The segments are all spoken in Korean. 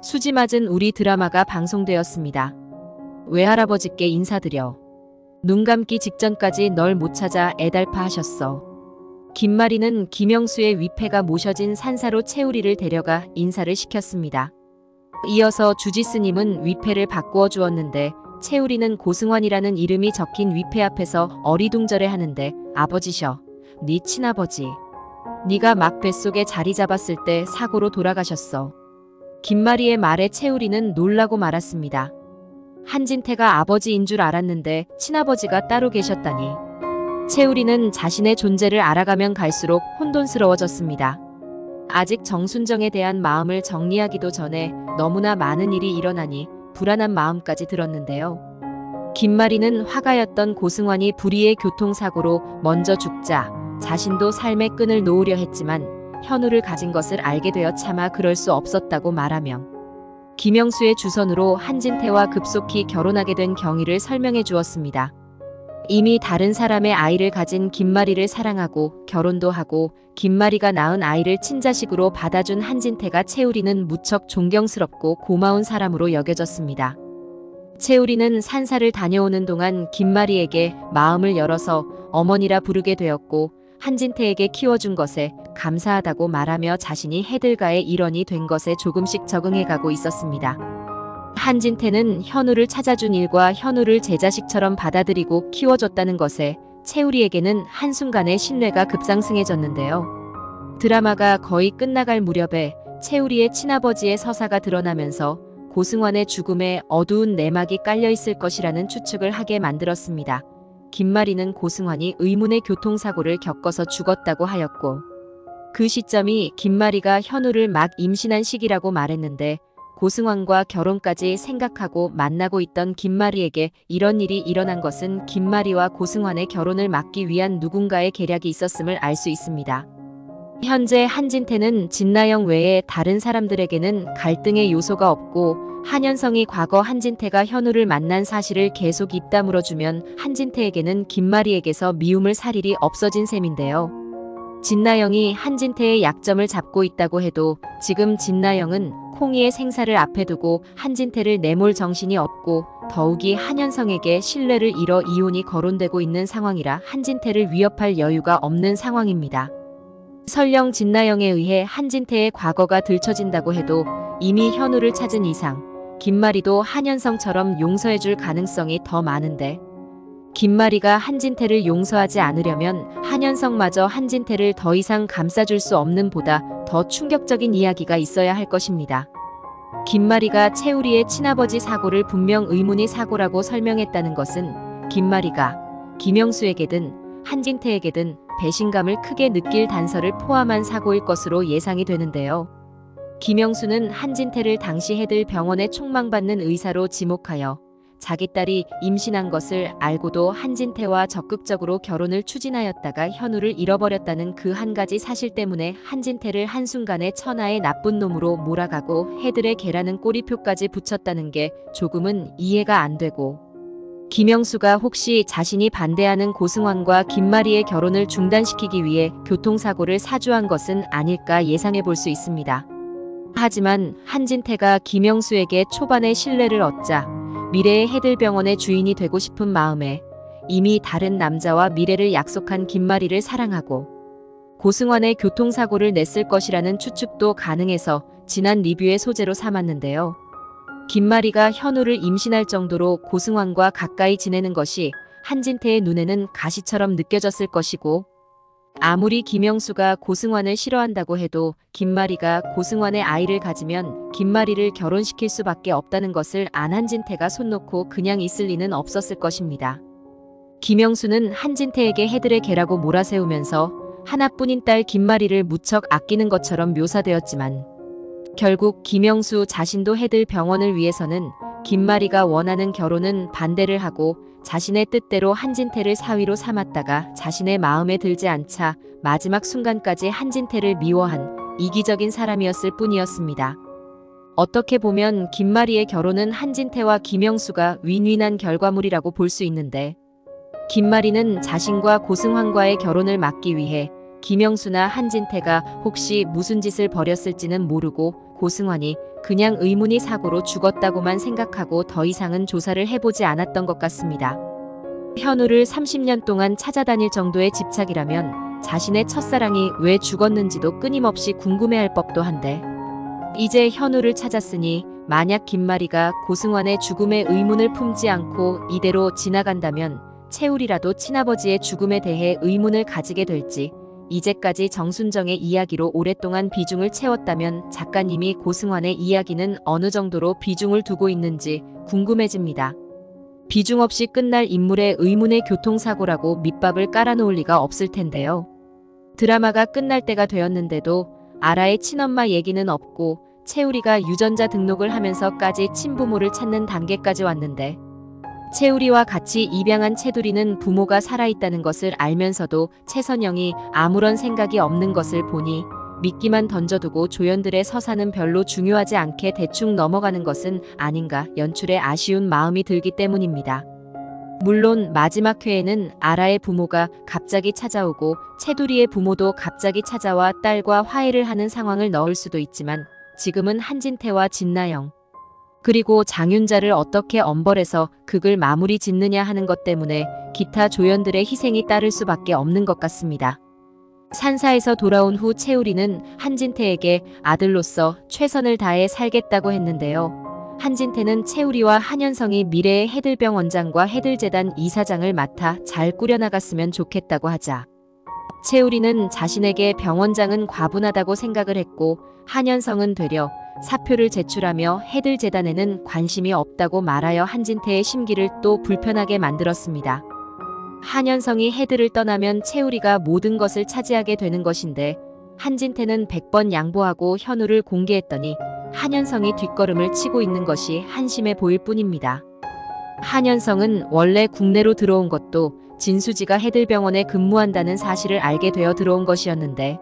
수지 맞은 우리 드라마가 방송되었습니다. 외할아버지께 인사드려. 눈 감기 직전까지 널 못 찾아 애달파 하셨어. 김마리는 김영수의 위패가 모셔진 산사로 채우리를 데려가 인사를 시켰습니다. 이어서 주지스님은 위패를 바꾸어 주었는데 채우리는 고승환이라는 이름이 적힌 위패 앞에서 어리둥절해 하는데 아버지셔. 네 친아버지. 네가 막 뱃속에 자리 잡았을 때 사고로 돌아가셨어. 김마리의 말에 채우리는 놀라고 말았습니다. 한진태가 아버지인 줄 알았는데 친아버지가 따로 계셨다니. 채우리는 자신의 존재를 알아가면 갈수록 혼돈스러워졌습니다. 아직 정순정에 대한 마음을 정리하기도 전에 너무나 많은 일이 일어나니 불안한 마음까지 들었는데요. 김마리는 화가였던 고승환이 불의의 교통사고로 먼저 죽자 자신도 삶의 끈을 놓으려 했지만 현우를 가진 것을 알게 되어 차마 그럴 수 없었다고 말하며 김영수의 주선으로 한진태와 급속히 결혼하게 된 경위를 설명해 주었습니다. 이미 다른 사람의 아이를 가진 김마리를 사랑하고 결혼도 하고 김마리가 낳은 아이를 친자식으로 받아준 한진태가 채우리는 무척 존경스럽고 고마운 사람으로 여겨졌습니다. 채우리는 산사를 다녀오는 동안 김마리에게 마음을 열어서 어머니라 부르게 되었고 한진태에게 키워준 것에 감사하다고 말하며 자신이 해들가의 일원이 된 것에 조금씩 적응해가고 있었습니다. 한진태는 현우를 찾아준 일과 현우를 제 자식처럼 받아들이고 키워줬다는 것에 채우리에게는 한순간에 신뢰가 급상승해졌는데요. 드라마가 거의 끝나갈 무렵에 채우리의 친아버지의 서사가 드러나면서 고승환의 죽음에 어두운 내막이 깔려있을 것이라는 추측을 하게 만들었습니다. 김마리는 고승환이 의문의 교통사고를 겪어서 죽었다고 하였고 그 시점이 김마리가 현우를 막 임신한 시기라고 말했는데 고승환과 결혼까지 생각하고 만나고 있던 김마리에게 이런 일이 일어난 것은 김마리와 고승환의 결혼을 막기 위한 누군가의 계략이 있었음을 알 수 있습니다. 현재 한진태는 진나영 외에 다른 사람들에게는 갈등의 요소가 없고 한현성이 과거 한진태가 현우를 만난 사실을 계속 입 다물어주면 한진태에게는 김마리에게서 미움을 살 일이 없어진 셈인데요. 진나영이 한진태의 약점을 잡고 있다고 해도 지금 진나영은 콩이의 생사를 앞에 두고 한진태를 내몰 정신이 없고 더욱이 한현성에게 신뢰를 잃어 이혼이 거론되고 있는 상황이라 한진태를 위협할 여유가 없는 상황입니다. 설령 진나영에 의해 한진태의 과거가 들춰진다고 해도 이미 현우를 찾은 이상 김마리도 한현성처럼 용서해줄 가능성이 더 많은데 김마리가 한진태를 용서하지 않으려면 한현성마저 한진태를 더 이상 감싸줄 수 없는 보다 더 충격적인 이야기가 있어야 할 것입니다. 김마리가 채우리의 친아버지 사고를 분명 의문의 사고라고 설명했다는 것은 김마리가 김영수에게든 한진태에게든 배신감을 크게 느낄 단서를 포함한 사고일 것으로 예상이 되는데요. 김영수는 한진태를 당시 해들 병원에 총망받는 의사로 지목하여 자기 딸이 임신한 것을 알고도 한진태와 적극적으로 결혼을 추진하였다가 현우를 잃어버렸다는 그 한 가지 사실 때문에 한진태를 한순간에 천하의 나쁜 놈으로 몰아가고 해들의 개라는 꼬리표까지 붙였다는 게 조금은 이해가 안 되고 김영수가 혹시 자신이 반대하는 고승환과 김마리의 결혼을 중단시키기 위해 교통사고를 사주한 것은 아닐까 예상해 볼 수 있습니다. 하지만 한진태가 김영수에게 초반에 신뢰를 얻자 미래의 해들병원의 주인이 되고 싶은 마음에 이미 다른 남자와 미래를 약속한 김마리를 사랑하고 고승환의 교통사고를 냈을 것이라는 추측도 가능해서 지난 리뷰의 소재로 삼았는데요. 김마리가 현우를 임신할 정도로 고승환과 가까이 지내는 것이 한진태의 눈에는 가시처럼 느껴졌을 것이고 아무리 김영수가 고승환을 싫어한다고 해도 김마리가 고승환의 아이를 가지면 김마리를 결혼시킬 수밖에 없다는 것을 안 한진태가 손 놓고 그냥 있을 리는 없었을 것입니다. 김영수는 한진태에게 해들의 개라고 몰아세우면서 하나뿐인 딸 김마리를 무척 아끼는 것처럼 묘사되었지만 결국 김영수 자신도 해들 병원을 위해서는 김마리가 원하는 결혼은 반대를 하고 자신의 뜻대로 한진태를 사위로 삼았다가 자신의 마음에 들지 않자 마지막 순간까지 한진태를 미워한 이기적인 사람이었을 뿐이었습니다. 어떻게 보면 김마리의 결혼은 한진태와 김영수가 윈윈한 결과물이라고 볼 수 있는데 김마리는 자신과 고승환과의 결혼을 막기 위해 김영수나 한진태가 혹시 무슨 짓을 벌였을지는 모르고 고승환이 그냥 의문이 사고로 죽었다고만 생각하고 더 이상은 조사를 해보지 않았던 것 같습니다. 현우를 30년 동안 찾아다닐 정도의 집착이라면 자신의 첫사랑이 왜 죽었는지도 끊임없이 궁금해할 법도 한데, 이제 현우를 찾았으니 만약 김마리가 고승환의 죽음에 의문을 품지 않고 이대로 지나간다면 채울이라도 친아버지의 죽음에 대해 의문을 가지게 될지, 이제까지 정순정의 이야기로 오랫동안 비중을 채웠다면 작가님이 고승환의 이야기는 어느 정도로 비중을 두고 있는지 궁금해집니다. 비중 없이 끝날 인물의 의문의 교통사고라고 밑밥을 깔아놓을 리가 없을 텐데요. 드라마가 끝날 때가 되었는데도 아라의 친엄마 얘기는 없고 채울이가 유전자 등록을 하면서까지 친부모를 찾는 단계까지 왔는데, 채울이와 같이 입양한 채두리는 부모가 살아있다는 것을 알면서도 최선영이 아무런 생각이 없는 것을 보니 미끼만 던져두고 조연들의 서사는 별로 중요하지 않게 대충 넘어가는 것은 아닌가 연출에 아쉬운 마음이 들기 때문입니다. 물론 마지막 회에는 아라의 부모가 갑자기 찾아오고 채두리의 부모도 갑자기 찾아와 딸과 화해를 하는 상황을 넣을 수도 있지만, 지금은 한진태와 진나영 그리고 장윤자를 어떻게 엄벌해서 극을 마무리 짓느냐 하는 것 때문에 기타 조연들의 희생이 따를 수밖에 없는 것 같습니다. 산사에서 돌아온 후 채우리는 한진태에게 아들로서 최선을 다해 살겠다고 했는데요. 한진태는 채우리와 한현성이 미래의 해들병 원장과 해들재단 이사장을 맡아 잘 꾸려나갔으면 좋겠다고 하자, 채우리는 자신에게 병원장은 과분하다고 생각을 했고 한현성은 되려 사표를 제출하며 해들재단에는 관심이 없다고 말하여 한진태의 심기를 또 불편하게 만들었습니다. 한현성이 해들을 떠나면 채우리가 모든 것을 차지하게 되는 것인데, 한진태는 100번 양보하고 현우를 공개했더니 한현성이 뒷걸음을 치고 있는 것이 한심해 보일 뿐입니다. 한현성은 원래 국내로 들어온 것도 진수지가 해들병원에 근무한다는 사실을 알게 되어 들어온 것이었는데,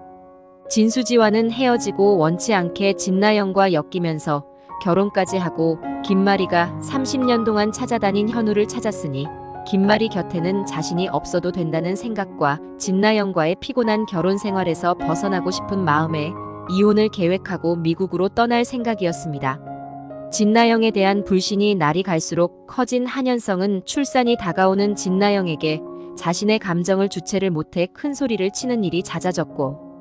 진수지와는 헤어지고 원치 않게 진나영과 엮이면서 결혼까지 하고 김마리가 30년 동안 찾아다닌 현우를 찾았으니 김마리 곁에는 자신이 없어도 된다는 생각과 진나영과의 피곤한 결혼 생활에서 벗어나고 싶은 마음에 이혼을 계획하고 미국으로 떠날 생각이었습니다. 진나영에 대한 불신이 날이 갈수록 커진 한현성은 출산이 다가오는 진나영에게 자신의 감정을 주체를 못해 큰 소리를 치는 일이 잦아졌고,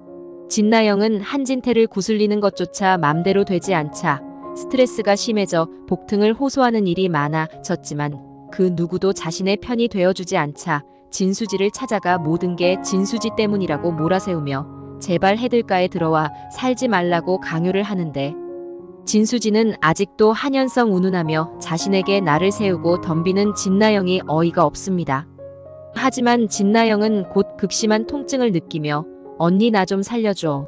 진나영은 한진태를 구슬리는 것조차 맘대로 되지 않자 스트레스가 심해져 복통을 호소하는 일이 많아졌지만, 그 누구도 자신의 편이 되어주지 않자 진수지를 찾아가 모든 게 진수지 때문이라고 몰아세우며 제발 해들가에 들어와 살지 말라고 강요를 하는데, 진수지는 아직도 한현성 운운하며 자신에게 날을 세우고 덤비는 진나영이 어이가 없습니다. 하지만 진나영은 곧 극심한 통증을 느끼며 언니 나 좀 살려줘.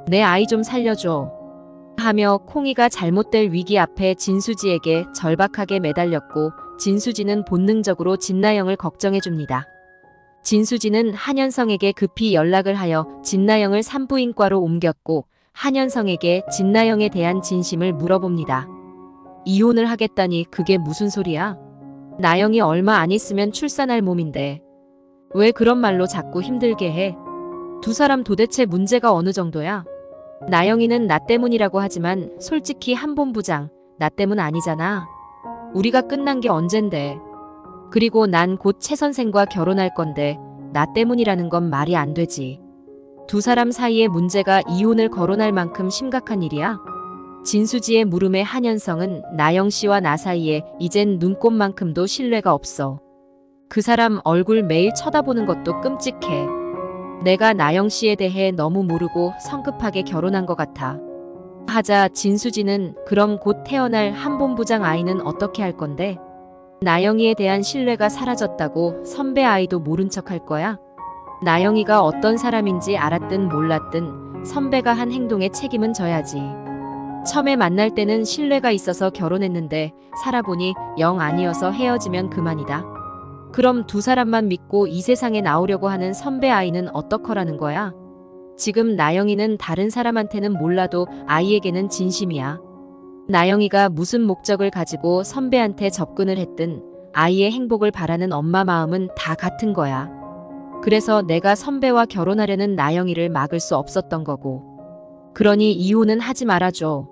내 아이 좀 살려줘. 하며 콩이가 잘못될 위기 앞에 진수지에게 절박하게 매달렸고, 진수지는 본능적으로 진나영을 걱정해줍니다. 진수지는 한현성에게 급히 연락을 하여 진나영을 산부인과로 옮겼고 한현성에게 진나영에 대한 진심을 물어봅니다. 이혼을 하겠다니 그게 무슨 소리야? 나영이 얼마 안 있으면 출산할 몸인데 왜 그런 말로 자꾸 힘들게 해? 두 사람 도대체 문제가 어느 정도야? 나영이는 나 때문이라고 하지만 솔직히 한 본부장 나 때문 아니잖아. 우리가 끝난 게 언젠데. 그리고 난 곧 최 선생과 결혼할 건데 나 때문이라는 건 말이 안 되지. 두 사람 사이의 문제가 이혼을 거론할 만큼 심각한 일이야? 진수지의 물음에 한현성은 나영 씨와 나 사이에 이젠 눈꼽만큼도 신뢰가 없어. 그 사람 얼굴 매일 쳐다보는 것도 끔찍해. 내가 나영 씨에 대해 너무 모르고 성급하게 결혼한 것 같아. 하자 진수지는 그럼 곧 태어날 한 본부장 아이는 어떻게 할 건데? 나영이에 대한 신뢰가 사라졌다고 선배 아이도 모른 척 할 거야? 나영이가 어떤 사람인지 알았든 몰랐든 선배가 한 행동에 책임은 져야지. 처음에 만날 때는 신뢰가 있어서 결혼했는데 살아보니 영 아니어서 헤어지면 그만이다. 그럼 두 사람만 믿고 이 세상에 나오려고 하는 선배 아이는 어떡하라는 거야? 지금 나영이는 다른 사람한테는 몰라도 아이에게는 진심이야. 나영이가 무슨 목적을 가지고 선배한테 접근을 했든 아이의 행복을 바라는 엄마 마음은 다 같은 거야. 그래서 내가 선배와 결혼하려는 나영이를 막을 수 없었던 거고. 그러니 이혼은 하지 말아줘.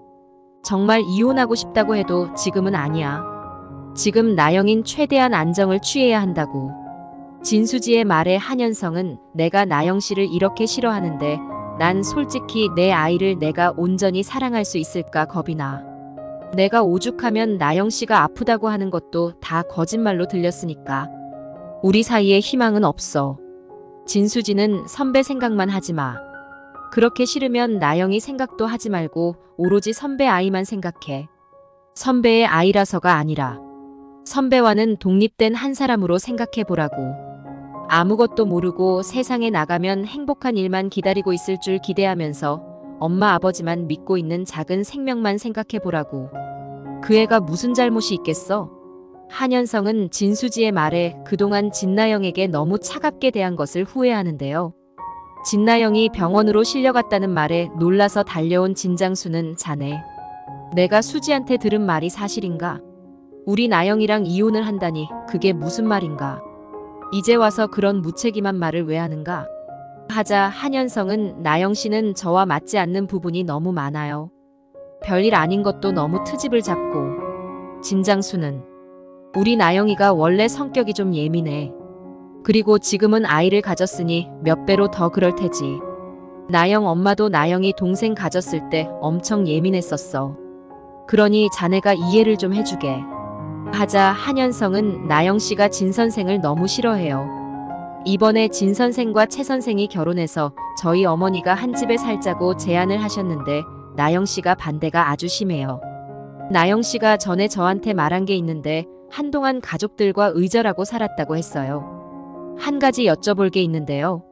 정말 이혼하고 싶다고 해도 지금은 아니야. 지금 나영인 최대한 안정을 취해야 한다고. 진수지의 말에 한현성은 내가 나영 씨를 이렇게 싫어하는데 난 솔직히 내 아이를 내가 온전히 사랑할 수 있을까 겁이 나. 내가 오죽하면 나영 씨가 아프다고 하는 것도 다 거짓말로 들렸으니까. 우리 사이에 희망은 없어. 진수지는 선배 생각만 하지 마. 그렇게 싫으면 나영이 생각도 하지 말고 오로지 선배 아이만 생각해. 선배의 아이라서가 아니라 선배와는 독립된 한 사람으로 생각해 보라고. 아무것도 모르고 세상에 나가면 행복한 일만 기다리고 있을 줄 기대하면서 엄마 아버지만 믿고 있는 작은 생명만 생각해 보라고. 그 애가 무슨 잘못이 있겠어? 한현성은 진수지의 말에 그동안 진나영에게 너무 차갑게 대한 것을 후회하는데요. 진나영이 병원으로 실려갔다는 말에 놀라서 달려온 진장수는 자네. 내가 수지한테 들은 말이 사실인가? 우리 나영이랑 이혼을 한다니 그게 무슨 말인가? 이제 와서 그런 무책임한 말을 왜 하는가? 하자 한현성은 나영 씨는 저와 맞지 않는 부분이 너무 많아요. 별일 아닌 것도 너무 트집을 잡고. 진장수는 우리 나영이가 원래 성격이 좀 예민해. 그리고 지금은 아이를 가졌으니 몇 배로 더 그럴 테지. 나영 엄마도 나영이 동생 가졌을 때 엄청 예민했었어. 그러니 자네가 이해를 좀 해주게. 하자 한현성은 나영 씨가 진 선생을 너무 싫어해요. 이번에 진 선생과 최 선생이 결혼해서 저희 어머니가 한 집에 살자고 제안을 하셨는데 나영 씨가 반대가 아주 심해요. 나영 씨가 전에 저한테 말한 게 있는데 한동안 가족들과 의절하고 살았다고 했어요. 한 가지 여쭤볼 게 있는데요.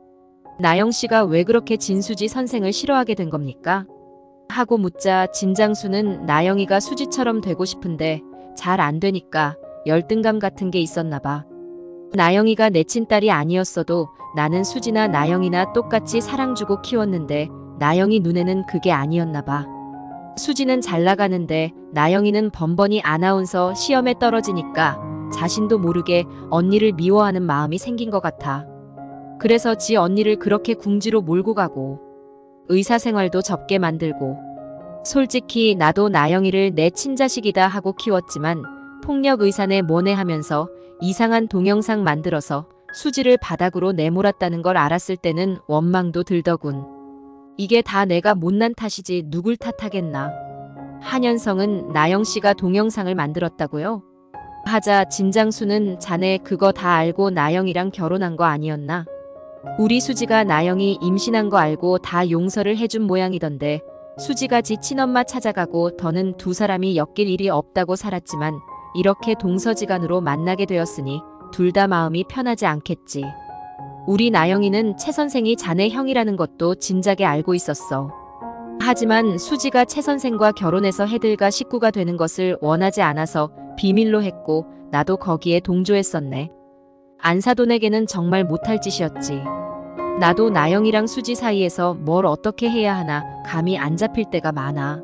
나영 씨가 왜 그렇게 진수지 선생을 싫어하게 된 겁니까? 하고 묻자 진장수는 나영이가 수지처럼 되고 싶은데 잘 안 되니까 열등감 같은 게 있었나 봐. 나영이가 내 친딸이 아니었어도 나는 수지나 나영이나 똑같이 사랑 주고 키웠는데 나영이 눈에는 그게 아니었나 봐. 수지는 잘 나가는데 나영이는 번번이 아나운서 시험에 떨어지니까 자신도 모르게 언니를 미워하는 마음이 생긴 것 같아. 그래서 지 언니를 그렇게 궁지로 몰고 가고 의사 생활도 접게 만들고. 솔직히 나도 나영이를 내 친자식이다 하고 키웠지만 폭력 의사네 뭐네 하면서 이상한 동영상 만들어서 수지를 바닥으로 내몰았다는 걸 알았을 때는 원망도 들더군. 이게 다 내가 못난 탓이지 누굴 탓하겠나. 한현성은 나영 씨가 동영상을 만들었다고요? 하자 진장수는 자네 그거 다 알고 나영이랑 결혼한 거 아니었나? 우리 수지가 나영이 임신한 거 알고 다 용서를 해준 모양이던데 수지가 지 친엄마 찾아가고 더는 두 사람이 엮일 일이 없다고 살았지만 이렇게 동서지간으로 만나게 되었으니 둘 다 마음이 편하지 않겠지. 우리 나영이는 최 선생이 자네 형이라는 것도 진작에 알고 있었어. 하지만 수지가 최 선생과 결혼해서 해들과 식구가 되는 것을 원하지 않아서 비밀로 했고 나도 거기에 동조했었네. 안사돈에게는 정말 못할 짓이었지. 나도 나영이랑 수지 사이에서 뭘 어떻게 해야 하나 감이 안 잡힐 때가 많아.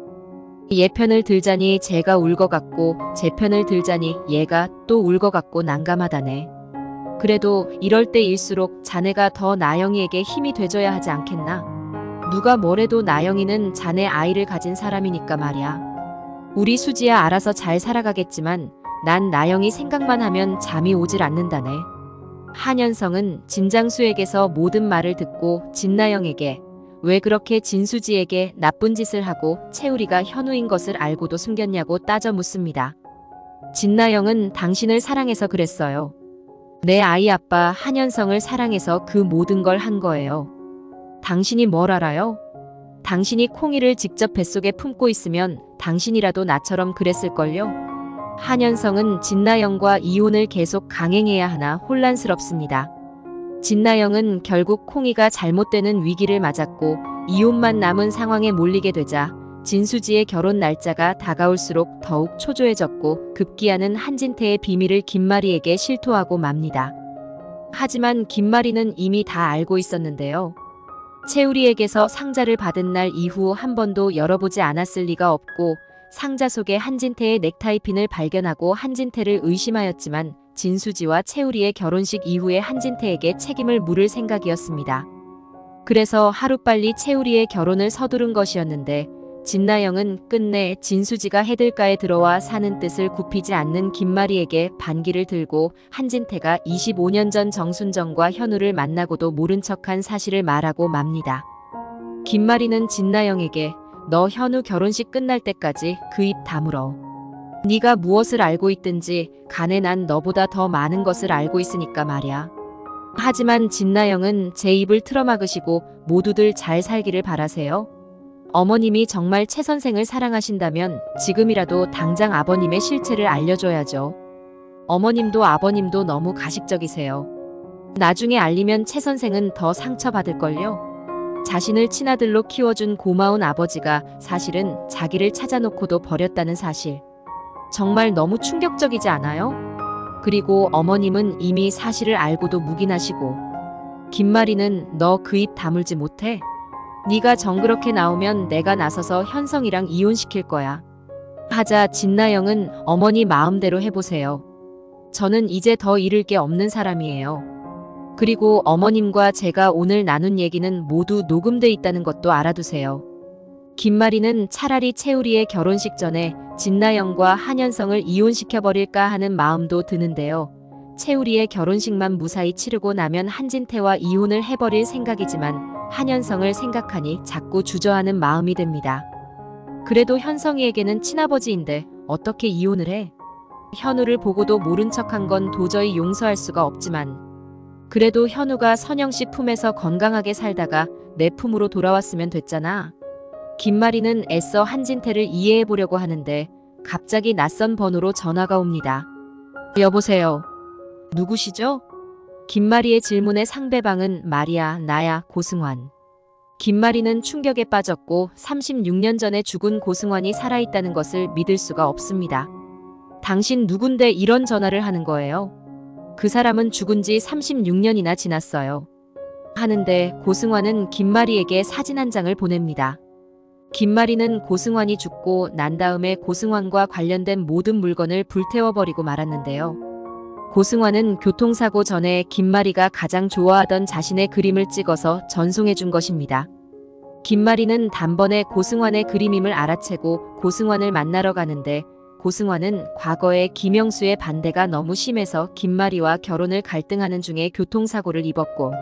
얘 편을 들자니 쟤가 울 것 같고 제 편을 들자니 얘가 또 울 것 같고 난감하다네. 그래도 이럴 때일수록 자네가 더 나영이에게 힘이 돼줘야 하지 않겠나? 누가 뭐래도 나영이는 자네 아이를 가진 사람이니까 말이야. 우리 수지야 알아서 잘 살아가겠지만 난 나영이 생각만 하면 잠이 오질 않는다네. 한현성은 진장수에게서 모든 말을 듣고 진나영에게 왜 그렇게 진수지에게 나쁜 짓을 하고 채우리가 현우인 것을 알고도 숨겼냐고 따져 묻습니다. 진나영은 당신을 사랑해서 그랬어요. 내 아이 아빠 한현성을 사랑해서 그 모든 걸 한 거예요. 당신이 뭘 알아요? 당신이 콩이를 직접 뱃속에 품고 있으면 당신이라도 나처럼 그랬을걸요? 한현성은 진나영과 이혼을 계속 강행해야 하나 혼란스럽습니다. 진나영은 결국 콩이가 잘못되는 위기를 맞았고 이혼만 남은 상황에 몰리게 되자 진수지의 결혼 날짜가 다가올수록 더욱 초조해졌고 급기야는 한진태의 비밀을 김마리에게 실토하고 맙니다. 하지만 김마리는 이미 다 알고 있었는데요. 채우리에게서 상자를 받은 날 이후 한 번도 열어보지 않았을 리가 없고 상자 속에 한진태의 넥타이핀을 발견하고 한진태를 의심하였지만 진수지와 채우리의 결혼식 이후에 한진태에게 책임을 물을 생각이었습니다. 그래서 하루빨리 채우리의 결혼을 서두른 것이었는데 진나영은 끝내 진수지가 해들가에 들어와 사는 뜻을 굽히지 않는 김마리에게 반기를 들고 한진태가 25년 전 정순정과 현우를 만나고도 모른 척한 사실을 말하고 맙니다. 김마리는 진나영에게 너 현우 결혼식 끝날 때까지 그 입 다물어. 네가 무엇을 알고 있든지 간에 난 너보다 더 많은 것을 알고 있으니까 말이야. 하지만 진나영은 제 입을 틀어막으시고 모두들 잘 살기를 바라세요. 어머님이 정말 최 선생을 사랑하신다면 지금이라도 당장 아버님의 실체를 알려줘야죠. 어머님도 아버님도 너무 가식적이세요. 나중에 알리면 최 선생은 더 상처받을걸요. 자신을 친아들로 키워준 고마운 아버지가 사실은 자기를 찾아놓고도 버렸다는 사실. 정말 너무 충격적이지 않아요? 그리고 어머님은 이미 사실을 알고도 묵인하시고 김마리는 너 그 입 다물지 못해? 네가 정그렇게 나오면 내가 나서서 현성이랑 이혼시킬 거야. 하자 진나영은 어머니 마음대로 해보세요. 저는 이제 더 잃을 게 없는 사람이에요. 그리고 어머님과 제가 오늘 나눈 얘기는 모두 녹음돼 있다는 것도 알아두세요. 김마리는 차라리 채우리의 결혼식 전에 진나영과 한현성을 이혼시켜버릴까 하는 마음도 드는데요. 채우리의 결혼식만 무사히 치르고 나면 한진태와 이혼을 해버릴 생각이지만 한현성을 생각하니 자꾸 주저하는 마음이 듭니다. 그래도 현성이에게는 친아버지인데 어떻게 이혼을 해? 현우를 보고도 모른 척한 건 도저히 용서할 수가 없지만 그래도 현우가 선영씨 품에서 건강하게 살다가 내 품으로 돌아왔으면 됐잖아. 김마리는 애써 한진태를 이해해보려고 하는데 갑자기 낯선 번호로 전화가 옵니다. 여보세요. 누구시죠? 김마리의 질문에 상대방은 말이야, 나야, 고승환. 김마리는 충격에 빠졌고 36년 전에 죽은 고승환이 살아있다는 것을 믿을 수가 없습니다. 당신 누군데 이런 전화를 하는 거예요? 그 사람은 죽은 지 36년이나 지났어요. 하는데 고승환은 김마리에게 사진 한 장을 보냅니다. 김마리는 고승환이 죽고 난 다음에 고승환과 관련된 모든 물건을 불태워버리고 말았는데요. 고승환은 교통사고 전에 김마리가 가장 좋아하던 자신의 그림을 찍어서 전송해 준 것입니다. 김마리는 단번에 고승환의 그림임을 알아채고 고승환을 만나러 가는데 고승환은 과거에 김영수의 반대가 너무 심해서 김마리와 결혼을 갈등하는 중에 교통사고를 입었고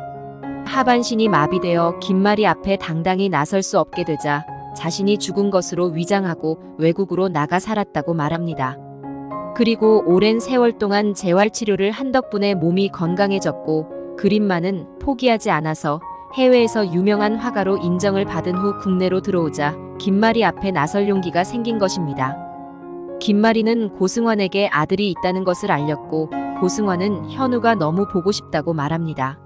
하반신이 마비되어 김마리 앞에 당당히 나설 수 없게 되자 자신이 죽은 것으로 위장하고 외국으로 나가 살았다고 말합니다. 그리고 오랜 세월 동안 재활치료를 한 덕분에 몸이 건강해졌고 그림만은 포기하지 않아서 해외에서 유명한 화가로 인정을 받은 후 국내로 들어오자 김마리 앞에 나설 용기가 생긴 것입니다. 김마리는 고승환에게 아들이 있다는 것을 알렸고 고승환은 현우가 너무 보고 싶다고 말합니다.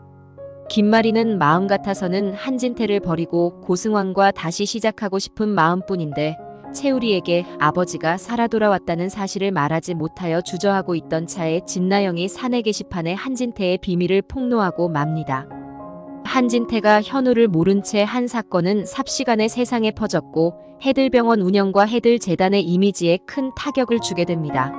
김마리는 마음 같아서는 한진태를 버리고 고승환과 다시 시작하고 싶은 마음뿐인데 채우리에게 아버지가 살아 돌아왔다는 사실을 말하지 못하여 주저하고 있던 차에 진나영이 사내 게시판에 한진태의 비밀을 폭로하고 맙니다. 한진태가 현우를 모른 채 한 사건은 삽시간에 세상에 퍼졌고 해들병원 운영과 해들재단의 이미지에 큰 타격을 주게 됩니다.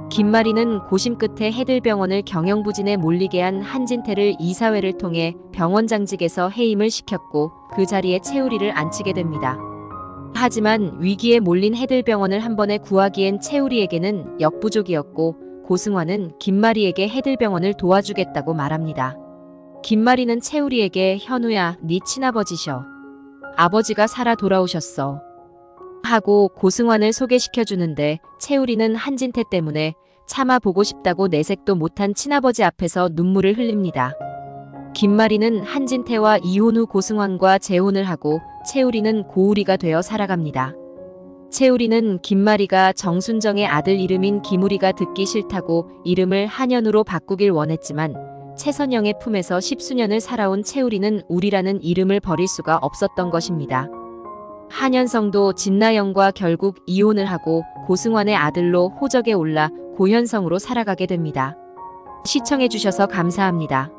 김마리는 고심 끝에 해들병원을 경영부진에 몰리게 한 한진태를 이사회를 통해 병원장직에서 해임을 시켰고 그 자리에 채우리를 앉히게 됩니다. 하지만 위기에 몰린 해들병원을 한 번에 구하기엔 채우리에게는 역부족이었고 고승환은 김마리에게 해들병원을 도와주겠다고 말합니다. 김마리는 채우리에게 현우야, 네 친아버지셔. 아버지가 살아 돌아오셨어. 하고 고승환을 소개시켜주는데 채우리는 한진태 때문에 차마 보고 싶다고 내색도 못한 친아버지 앞에서 눈물을 흘립니다. 김마리는 한진태와 이혼 후 고승환과 재혼을 하고 채우리는 고우리가 되어 살아갑니다. 채우리는 김마리가 정순정의 아들 이름인 김우리가 듣기 싫다고 이름을 한현우로 바꾸길 원했지만 최선영의 품에서 십수년을 살아온 채우리는 우리라는 이름을 버릴 수가 없었던 것입니다. 한현성도 진나영과 결국 이혼을 하고 고승환의 아들로 호적에 올라 고현성으로 살아가게 됩니다. 시청해주셔서 감사합니다.